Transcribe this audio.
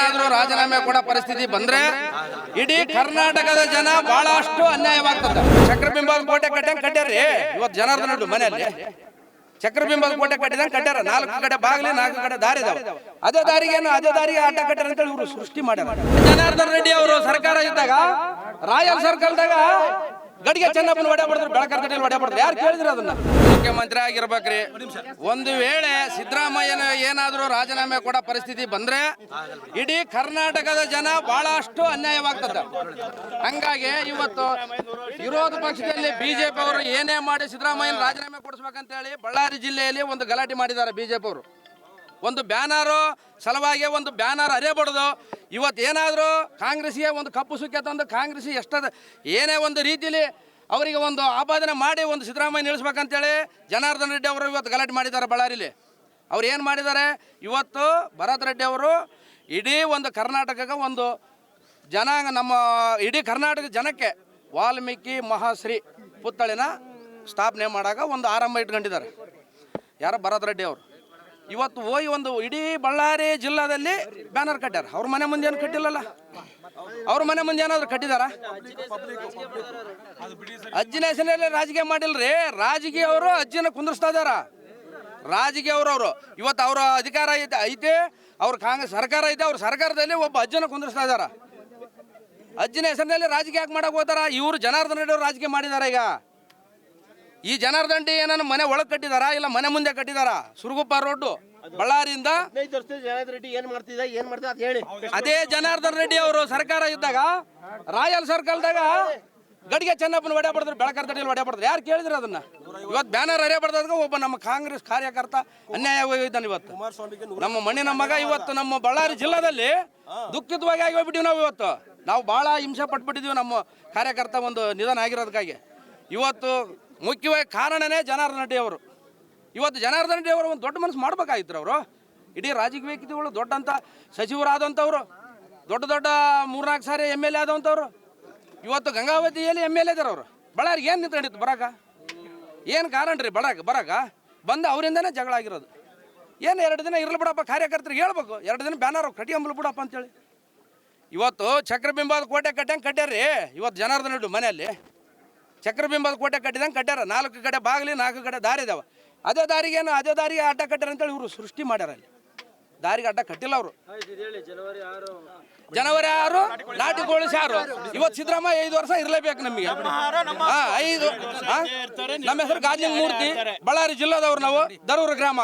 ಏನಾದರೂ ರಾಜೀನಾಮೆ ಕೊಡೋ ಪರಿಸ್ಥಿತಿ ಬಂದ್ರೆ ಇಡೀ ಕರ್ನಾಟಕದ ಜನ ಬಹಳಷ್ಟು ಅನ್ಯಾಯವಾಗ್ತದೆ. ಚಕ್ರಬಿಂಬದ ಕೋಟೆ ಕಟ್ಟ್ಯಾರ್ರಿ ಇವತ್ತು ಜನಾರ್ದನ ರೆಡ್ಡಿ ಮನೆಯಲ್ಲಿ. ಚಕ್ರಬಿಂಬದ ಕೋಟೆ ಕಟ್ಟ್ಯಾರ, 4 ಕಡೆ ಬಾಗಿಲಿ 4 ಕಡೆ ದಾರಿ ಇದಾವೆ. ಅದೇ ದಾರಿಗೆ ಆಟ ಕಟ್ಟಾರ ಅಂತ ಇವರು ಸೃಷ್ಟಿ ಮಾಡ್ಯಾರ. ಜನಾರ್ದನ ರೆಡ್ಡಿ ಅವರು ಸರ್ಕಾರ ಇದ್ದಾಗ ರಾಯಲ್ ಸರ್ಕಲ್ದಾಗ ಗಡಿಗೆ ಚೆನ್ನಪ್ಪನ ಒಡೆ ಬಡಿದ್ರು, ಬೆಳಕರ್ಕಟ್ಟೆಯಲ್ಲಿ ಒಡೆ ಬಡಿದ್ರು. ಯಾರು ಕೇಳಿದ್ರು ಅದನ್ನ? ಮುಖ್ಯಮಂತ್ರಿ ಆಗಿರ್ಬೇಕ್ರಿ. ಒಂದು ವೇಳೆ ಸಿದ್ದರಾಮಯ್ಯನ ಏನಾದರೂ ರಾಜೀನಾಮೆ ಕೊಡೋ ಪರಿಸ್ಥಿತಿ ಬಂದ್ರೆ ಇಡೀ ಕರ್ನಾಟಕದ ಜನ ಬಹಳಷ್ಟು ಅನ್ಯಾಯವಾಗ್ತದೆ. ಹಂಗಾಗಿ ಇವತ್ತು ವಿರೋಧ ಪಕ್ಷದಲ್ಲಿ ಬಿಜೆಪಿ ಅವರು ಏನೇ ಮಾಡಿ ಸಿದ್ದರಾಮಯ್ಯನ ರಾಜೀನಾಮೆ ಕೊಡಿಸ್ಬೇಕಂತ ಹೇಳಿ ಬಳ್ಳಾರಿ ಜಿಲ್ಲೆಯಲ್ಲಿ ಒಂದು ಗಲಾಟೆ ಮಾಡಿದ್ದಾರೆ ಬಿಜೆಪಿ ಅವರು. ಒಂದು ಬ್ಯಾನರು ಸಲುವಾಗಿ ಒಂದು ಬ್ಯಾನರ್ ಅರೆಬಡ್ದು ಇವತ್ತು ಏನಾದರೂ ಕಾಂಗ್ರೆಸ್ಗೆ ಒಂದು ಕಪ್ಪು ಸುಕ್ಕೆ ತಂದು ಕಾಂಗ್ರೆಸ್ ಎಷ್ಟದ ಏನೇ ಒಂದು ರೀತಿಯಲ್ಲಿ ಅವರಿಗೆ ಒಂದು ಆಪಾದನೆ ಮಾಡಿ ಒಂದು ಸಿದ್ದರಾಮಯ್ಯ ನಿಲ್ಲಿಸ್ಬೇಕಂತೇಳಿ ಜನಾರ್ದನ ರೆಡ್ಡಿ ಅವರು ಇವತ್ತು ಗಲಾಟೆ ಮಾಡಿದ್ದಾರೆ ಬಳ್ಳಾರಿಲಿ. ಅವ್ರು ಏನು ಮಾಡಿದ್ದಾರೆ, ಇವತ್ತು ಭರತ್ ರೆಡ್ಡಿ ಅವರು ಇಡೀ ಒಂದು ಕರ್ನಾಟಕಕ್ಕೆ ಒಂದು ಜನಾಂಗ, ನಮ್ಮ ಇಡೀ ಕರ್ನಾಟಕ ಜನಕ್ಕೆ ವಾಲ್ಮೀಕಿ ಮಹಾಶ್ರೀ ಪುತ್ಥಳಿನ ಸ್ಥಾಪನೆ ಮಾಡಾಗ ಒಂದು ಆರಂಭ ಇಟ್ಕೊಂಡಿದ್ದಾರೆ. ಯಾರು? ಭರತ್ ರೆಡ್ಡಿ ಅವರು. ಇವತ್ತು ಹೋಗಿ ಒಂದು ಇಡೀ ಬಳ್ಳಾರಿ ಜಿಲ್ಲಾದಲ್ಲಿ ಬ್ಯಾನರ್ ಕಟ್ಟಾರ. ಅವ್ರ ಮನೆ ಮುಂದೆ ಏನು ಕಟ್ಟಿಲ್ಲಲ್ಲ, ಅವ್ರ ಮನೆ ಮುಂದೆ ಏನಾದ್ರು ಕಟ್ಟಿದಾರ? ಅಜ್ಜಿನ ಹೆಸರಲ್ಲಿ ರಾಜಕೀಯ ಮಾಡಿಲ್ರಿ. ರಾಜಕೀಯ ಅವರು ಅಜ್ಜಿನ ಕುಂದಿಸ್ತಾ ಇದಾರ. ರಾಜಕೀಯ ಅವರು ಇವತ್ತು ಅವರ ಅಧಿಕಾರ ಐತೆ, ಅವ್ರ ಕಾಂಗ್ರೆಸ್ ಸರ್ಕಾರ ಐತೆ, ಅವ್ರ ಸರ್ಕಾರದಲ್ಲಿ ಒಬ್ಬ ಅಜ್ಜನ ಕುಂದಿಸ್ತಾ ಇದಾರ. ಅಜ್ಜಿನ ಹೆಸರಿನಲ್ಲಿ ರಾಜಕೀಯ ಯಾಕೆ ಮಾಡಕ್ ಹೋಗ್ತಾರ? ಇವರು ಜನಾರ್ದನ ರೆಡ್ಡಿ ಅವರು ರಾಜಕೀಯ ಮಾಡಿದಾರ. ಈಗ ಈ ಜನಾರ್ದನ ರೆಡ್ಡಿ ಏನನ್ನ ಮನೆ ಒಳಗೆ ಕಟ್ಟಿದಾರ, ಇಲ್ಲ ಮನೆ ಮುಂದೆ ಕಟ್ಟಿದಾರ? ಸುರಗುಪ್ಪ ರೋಡ್ ಬಳ್ಳಾರಿಯಿಂದ ಅದೇ ಜನಾರ್ದನ ರೆಡ್ಡಿ ಅವರು ಸರ್ಕಾರ ಇದ್ದಾಗ ರಾಯಲ್ ಸರ್ಕಲ್ದಾಗ ಗಡಿಗೆ ಚೆನ್ನಪ್ಪನ ಒಡೆ ಬಡಿದ್ರು, ಬೆಳಕರ್ಕಟ್ಟೆಯಲ್ಲಿ ಒಡೆ ಬಡಿದ್ರು. ಯಾರು ಕೇಳಿದ್ರು ಅದನ್ನ? ಇವತ್ತು ಬ್ಯಾನರ್ ಅರೆ ಬಡ್ದಾಗ ಒಬ್ಬ ನಮ್ಮ ಕಾಂಗ್ರೆಸ್ ಕಾರ್ಯಕರ್ತ ಅನ್ಯಾಯವಾಗಿದ್ದಾನೆ. ಇವತ್ತು ನಮ್ಮ ಮಣ್ಣಿನ ಮಗ ಇವತ್ತು ನಮ್ಮ ಬಳ್ಳಾರಿ ಜಿಲ್ಲಾದಲ್ಲಿ ದುಃಖಿತವಾಗಿ ಆಗಿಬಿಟ್ಟಿವಿ. ನಾವು ಭಾಳ ಹಿಂಸೆ ಪಟ್ಬಿಟ್ಟಿದ್ದೀವಿ ನಮ್ಮ ಕಾರ್ಯಕರ್ತ ಒಂದು ನಿಧನ ಆಗಿರೋದಕ್ಕಾಗಿ. ಇವತ್ತು ಮುಖ್ಯವಾಗಿ ಕಾರಣನೇ ಜನಾರ್ದನ ರೆಡ್ಡಿ ಅವರು. ಇವತ್ತು ಜನಾರ್ದನ ರೆಡ್ಡಿ ಅವರು ಒಂದು ದೊಡ್ಡ ಮನಸ್ಸು ಮಾಡ್ಬೇಕಾಗಿತ್ತು. ಅವರು ಇಡೀ ರಾಜಕೀಯ ವ್ಯಕ್ತಿಗಳು ದೊಡ್ಡಂಥ ಸಚಿವರಾದಂಥವ್ರು, ದೊಡ್ಡ 3-4 ಸಾರಿ MLA ಆದಂಥವ್ರು. ಇವತ್ತು ಗಂಗಾವತಿಯಲ್ಲಿ MLA ಇದ್ದಾರೆ ಅವರು. ಬಳ್ಳಾರಿಗೆ ಏನು ನಿಂತ್ಕೊಂಡಿತ್ತು ಬರಾಕ? ಏನು ಕಾರಣ ರೀ ಬರಾಕ? ಬಂದು ಅವರಿಂದನೇ ಜಗಳ ಆಗಿರೋದು. ಏನು 2 ದಿನ ಇರಲಿ ಬಿಡಪ್ಪ, ಕಾರ್ಯಕರ್ತರಿಗೆ ಹೇಳ್ಬೇಕು, 2 ದಿನ ಬ್ಯಾನರ್ ಕಟ್ಟಿಯಂಬಲ್ ಬಿಡಪ್ಪ ಅಂತೇಳಿ. ಇವತ್ತು ಚಕ್ರಬಿಂಬದ ಕೋಟೆ ಕಟ್ಟ್ಯಾರ್ರಿ ಇವತ್ತು ಜನಾರ್ದನ ರೆಡ್ಡಿ ಮನೆಯಲ್ಲಿ. ಚಕ್ರಬಿಂಬದ ಕೋಟೆ ಕಟ್ಟ್ಯಾರ, 4 ಕಡೆ ಬಾಗಿಲಿ 4 ಕಡೆ ದಾರಿ ಇದಾವೆ. ಅದೇ ದಾರಿಗೆ ಆಟ ಕಟ್ಟಾರ ಅಂತೇಳಿ ಇವರು ಸೃಷ್ಟಿ ಮಾಡ್ಯಾರ. ಅಲ್ಲಿ ದಾರಿಗೆ ಅಡ್ಡ ಕಟ್ಟಿಲ್ಲ ಅವರು. ಜನವರಿ 6 ನಾಟಿಗೋಳಿಸಿ 6. ಇವತ್ತು ಸಿದ್ದರಾಮಯ್ಯ 5 ವರ್ಷ ಇರಲೇಬೇಕು ನಮಗೆ. 5 ನಮ್ಮ ಹೆಸರು ಗಾಜಿನ ಮೂರ್ತಿ, ಬಳ್ಳಾರಿ ಜಿಲ್ಲಾದವ್ರು ನಾವು, ದರೂರು ಗ್ರಾಮ.